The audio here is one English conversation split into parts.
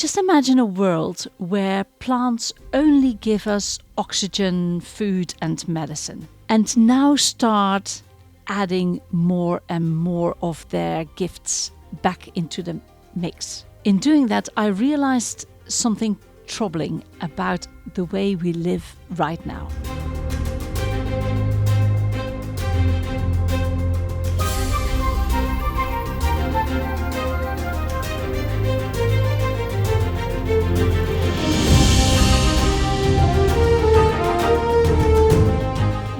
Just imagine a world where plants only give us oxygen, food and medicine, and now start adding more and more of their gifts back into the mix. In doing that, I realized something troubling about the way we live right now.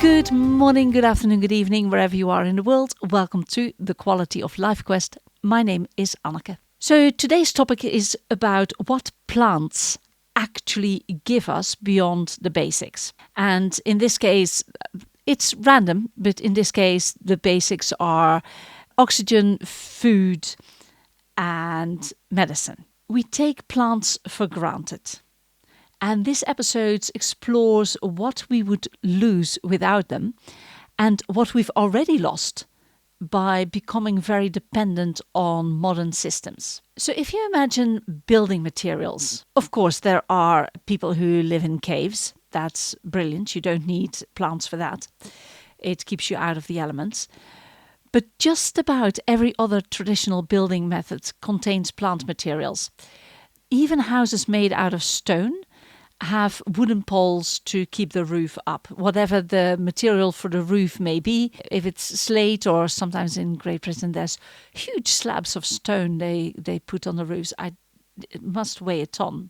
Good morning, good afternoon, good evening, wherever you are in the world. Welcome to the Quality of Life Quest. My name is Anneke. So today's topic is about what plants actually give us beyond the basics. And in this case, it's random, but in this case, the basics are oxygen, food, and medicine. We take plants for granted. And this episode explores what we would lose without them and what we've already lost by becoming very dependent on modern systems. So if you imagine building materials, of course there are people who live in caves. That's brilliant. You don't need plants for that. It keeps you out of the elements. But just about every other traditional building method contains plant materials. Even houses made out of stone have wooden poles to keep the roof up, whatever the material for the roof may be. If it's slate, or sometimes in Great Britain there's huge slabs of stone they put on the roofs. It must weigh a ton,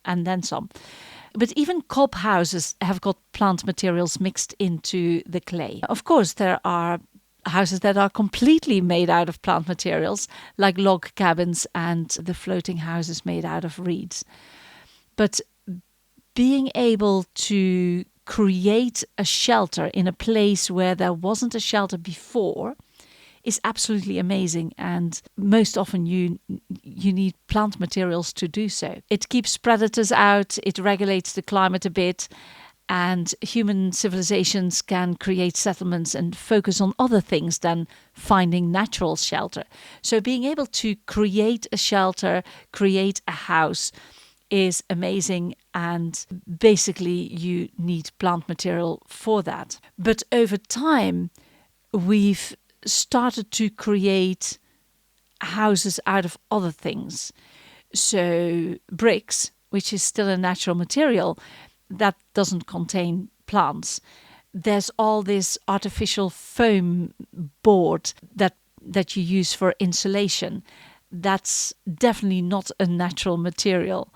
and then some. But even cob houses have got plant materials mixed into the clay. Of course, there are houses that are completely made out of plant materials, like log cabins and the floating houses made out of reeds. But being able to create a shelter in a place where there wasn't a shelter before is absolutely amazing, and most often you need plant materials to do so. It keeps predators out, it regulates the climate a bit, and human civilizations can create settlements and focus on other things than finding natural shelter. So being able to create a shelter, create a house, is amazing, and basically you need plant material for that. But over time, we've started to create houses out of other things. So bricks, which is still a natural material, that doesn't contain plants. There's all this artificial foam board that you use for insulation. That's definitely not a natural material,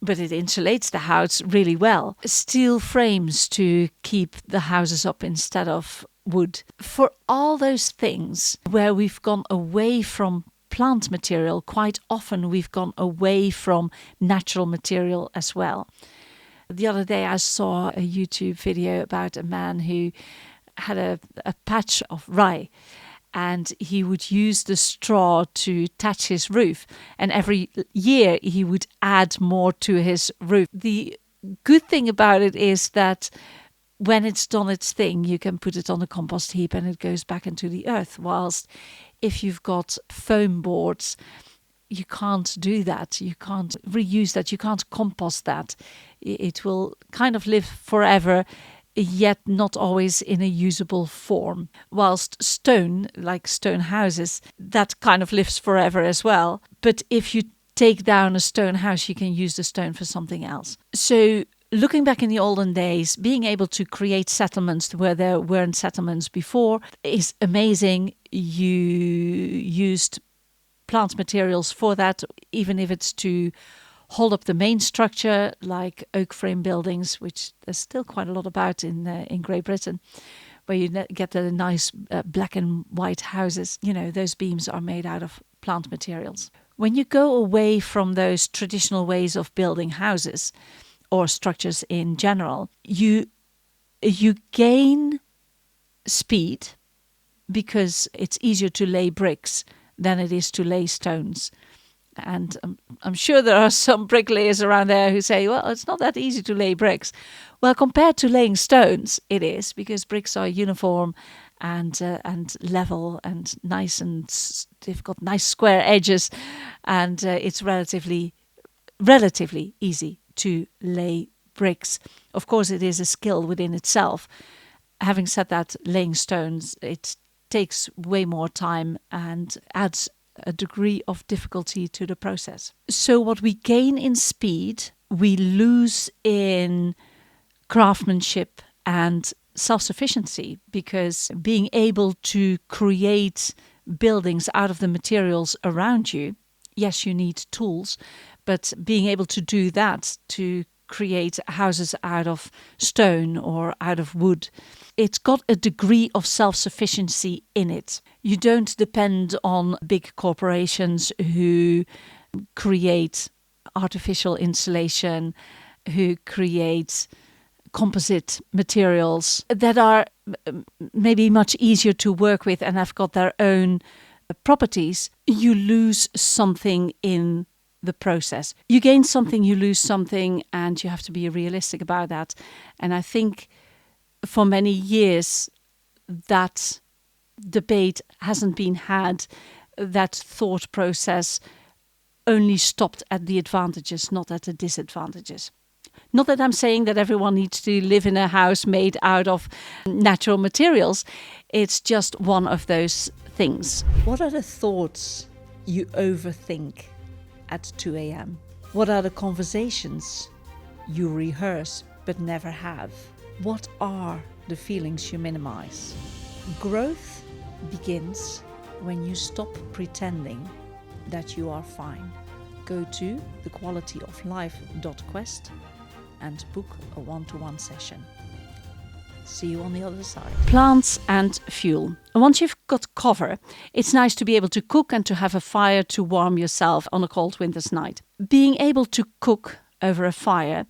but it insulates the house really well. Steel frames to keep the houses up instead of wood. For all those things where we've gone away from plant material, quite often we've gone away from natural material as well. The other day I saw a YouTube video about a man who had a patch of rye, and he would use the straw to thatch his roof. And every year he would add more to his roof. The good thing about it is that when it's done its thing, you can put it on a compost heap and it goes back into the earth. Whilst if you've got foam boards, you can't do that. You can't reuse that. You can't compost that. It will kind of live forever, yet not always in a usable form. Whilst stone, like stone houses, that kind of lives forever as well. But if you take down a stone house, you can use the stone for something else. So looking back in the olden days, being able to create settlements where there weren't settlements before is amazing. You used plant materials for that, even if it's to hold up the main structure, like oak frame buildings, which there's still quite a lot about in Great Britain, where you get the nice black and white houses. You know, those beams are made out of plant materials. When you go away from those traditional ways of building houses or structures in general, you gain speed, because it's easier to lay bricks than it is to lay stones. And I'm sure there are some bricklayers around there who say, well, it's not that easy to lay bricks. Well, compared to laying stones, it is, because bricks are uniform and level and nice, and they've got nice square edges, and it's relatively relatively easy to lay bricks. Of course, it is a skill within itself. Having said that, laying stones, it takes way more time and adds a degree of difficulty to the process. So what we gain in speed, we lose in craftsmanship and self-sufficiency, because being able to create buildings out of the materials around you, yes, you need tools, but being able to do that, to create houses out of stone or out of wood, it's got a degree of self-sufficiency in it. You don't depend on big corporations who create artificial insulation, who create composite materials that are maybe much easier to work with and have got their own properties. You lose something in the process. You gain something, you lose something, and you have to be realistic about that. And I think for many years that debate hasn't been had. That thought process only stopped at the advantages, not at the disadvantages. Not that I'm saying that everyone needs to live in a house made out of natural materials. It's just one of those things. What are the thoughts you overthink at 2 a.m.? What are the conversations you rehearse but never have? What are the feelings you minimize? Growth begins when you stop pretending that you are fine. Go to thequalityoflife.quest and book a one-to-one session. See you on the other side. Plants and fuel. Once you've got cover, it's nice to be able to cook and to have a fire to warm yourself on a cold winter's night. Being able to cook over a fire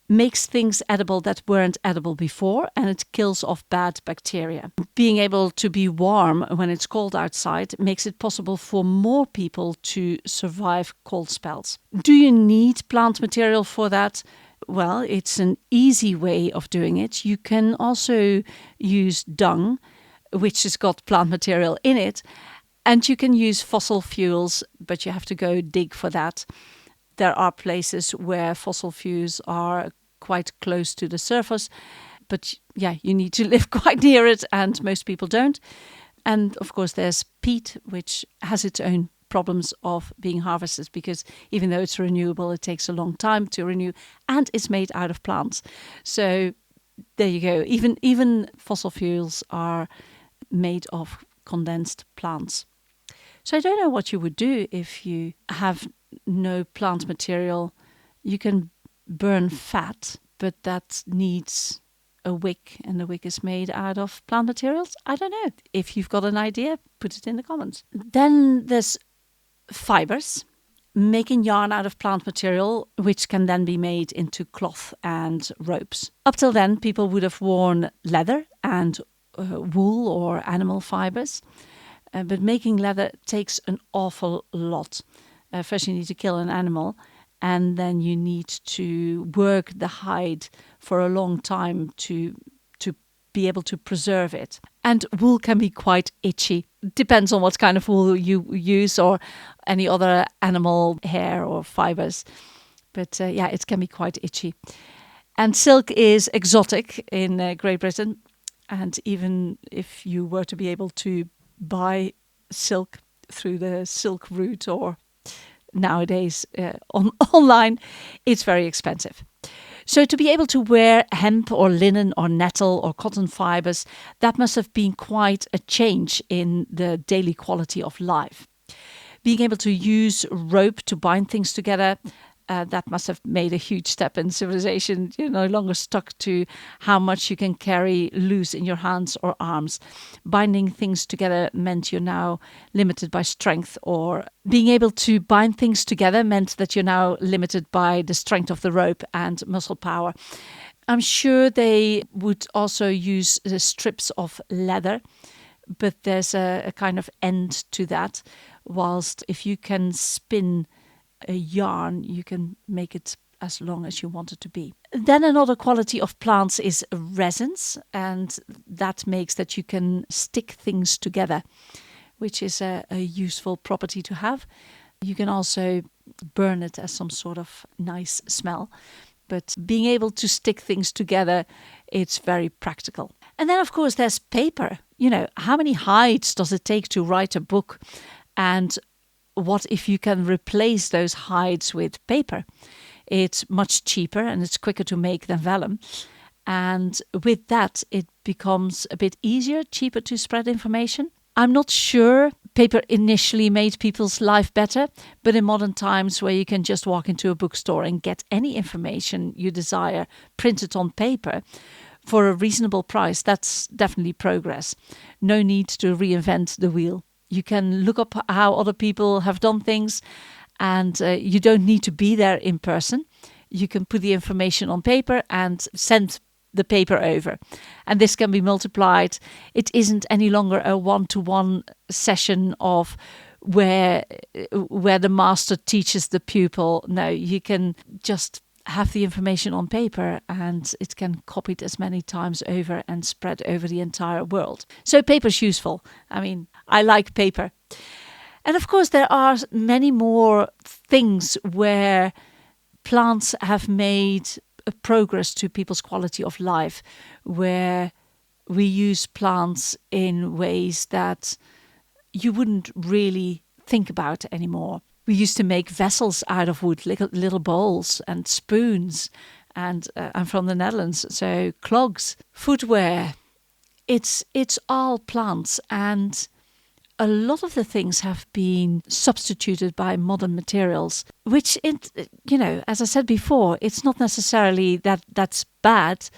makes things edible that weren't edible before, and it kills off bad bacteria. Being able to be warm when it's cold outside makes it possible for more people to survive cold spells. Do you need plant material for that? Well, it's an easy way of doing it. You can also use dung, which has got plant material in it, and you can use fossil fuels, but you have to go dig for that. There are places where fossil fuels are quite close to the surface, but yeah, you need to live quite near it, and most people don't. And of course there's peat, which has its own problems of being harvested, because even though it's renewable, it takes a long time to renew, and it's made out of plants. So there you go. Even fossil fuels are made of condensed plants. So I don't know what you would do if you have no plant material. You can burn fat, but that needs a wick, and the wick is made out of plant materials. I don't know. If you've got an idea, put it in the comments. Then there's fibres, making yarn out of plant material, which can then be made into cloth and ropes. Up till then, people would have worn leather and wool or animal fibres. But making leather takes an awful lot. First you need to kill an animal, and then you need to work the hide for a long time to be able to preserve it. And wool can be quite itchy. Depends on what kind of wool you use, or any other animal hair or fibres. But yeah, it can be quite itchy. And silk is exotic in Great Britain. And even if you were to be able to buy silk through the silk route, or nowadays online, it's very expensive. So to be able to wear hemp or linen or nettle or cotton fibres, that must have been quite a change in the daily quality of life. Being able to use rope to bind things together, that must have made a huge step in civilization. You're no longer stuck to how much you can carry loose in your hands or arms. Binding things together meant you're now limited by strength, or being able to bind things together meant that you're now limited by the strength of the rope and muscle power. I'm sure they would also use the strips of leather, but there's a kind of end to that. Whilst if you can spin a yarn, you can make it as long as you want it to be. Then another quality of plants is resins, and that makes that you can stick things together, which is a useful property to have. You can also burn it as some sort of nice smell. But being able to stick things together, it's very practical. And then, of course, there's paper. How many hides does it take to write a book? And what if you can replace those hides with paper? It's much cheaper and it's quicker to make than vellum. And with that, it becomes a bit easier, cheaper to spread information. I'm not sure paper initially made people's life better, but in modern times where you can just walk into a bookstore and get any information you desire printed on paper for a reasonable price, that's definitely progress. No need to reinvent the wheel. You can look up how other people have done things, and you don't need to be there in person. You can put the information on paper and send the paper over, and this can be multiplied. It isn't any longer a one-to-one session of where the master teaches the pupil. No, you can just have the information on paper and it can copied as many times over and spread over the entire world. So paper's useful. I mean, I like paper. And of course there are many more things where plants have made a progress to people's quality of life, where we use plants in ways that you wouldn't really think about anymore. We used to make vessels out of wood, little bowls and spoons, and I'm from the Netherlands, so clogs, footwear. It's all plants, and a lot of the things have been substituted by modern materials, which, as I said before, it's not necessarily that's bad.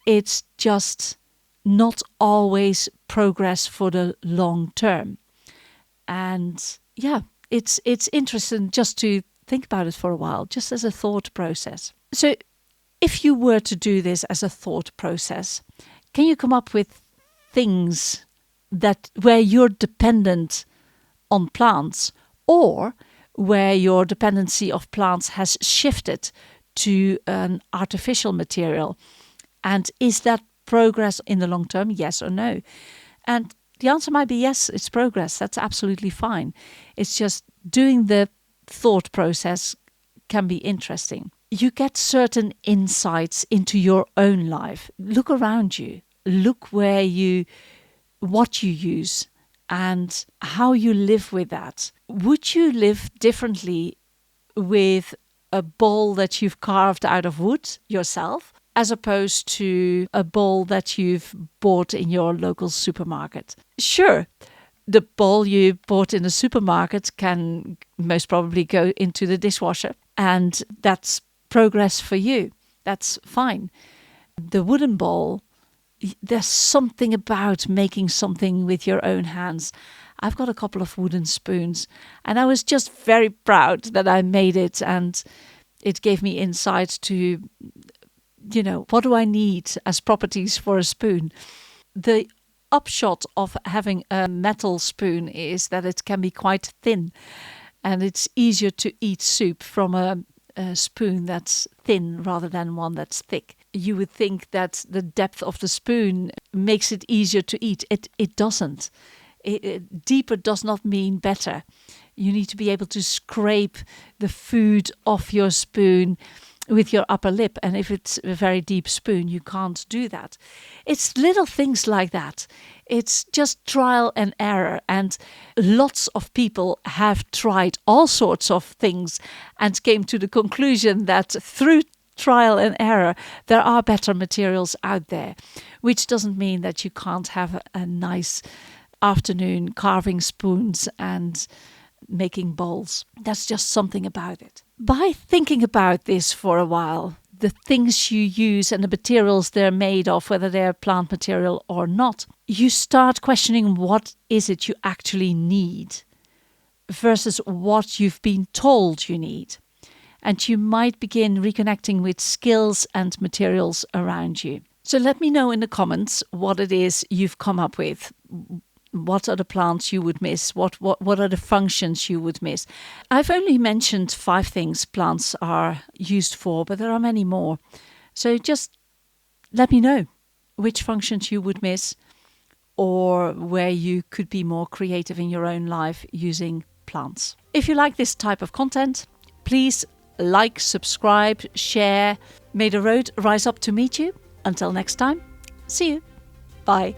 It's just not always progress for the long term. And yeah, it's interesting just to think about it for a while, just as a thought process. So if you were to do this as a thought process, can you come up with things that where you're dependent on plants, or where your dependency of plants has shifted to an artificial material? And is that progress in the long term, yes or no? And the answer might be yes, it's progress. That's absolutely fine. It's just doing the thought process can be interesting. You get certain insights into your own life. Look around you. Look what you use and how you live with that. Would you live differently with a bowl that you've carved out of wood yourself, as opposed to a bowl that you've bought in your local supermarket? Sure, the bowl you bought in the supermarket can most probably go into the dishwasher, and that's progress for you. That's fine. The wooden bowl, there's something about making something with your own hands. I've got a couple of wooden spoons, and I was just very proud that I made it, and it gave me insight to, what do I need as properties for a spoon? The upshot of having a metal spoon is that it can be quite thin, and it's easier to eat soup from a spoon that's thin rather than one that's thick. You would think that the depth of the spoon makes it easier to eat. It doesn't. Deeper does not mean better. You need to be able to scrape the food off your spoon with your upper lip, and if it's a very deep spoon, you can't do that. It's little things like that. It's just trial and error, and lots of people have tried all sorts of things and came to the conclusion that through trial and error there are better materials out there, which doesn't mean that you can't have a nice afternoon carving spoons and making bowls. That's just something about it. By thinking about this for a while, the things you use and the materials they're made of, whether they're plant material or not, you start questioning what is it you actually need versus what you've been told you need. And you might begin reconnecting with skills and materials around you. So let me know in the comments what it is you've come up with. What are the plants you would miss? What are the functions you would miss? I've only mentioned 5 things plants are used for, but there are many more. So just let me know which functions you would miss, or where you could be more creative in your own life using plants. If you like this type of content, please like, subscribe, share. May the road rise up to meet you. Until next time, see you. Bye.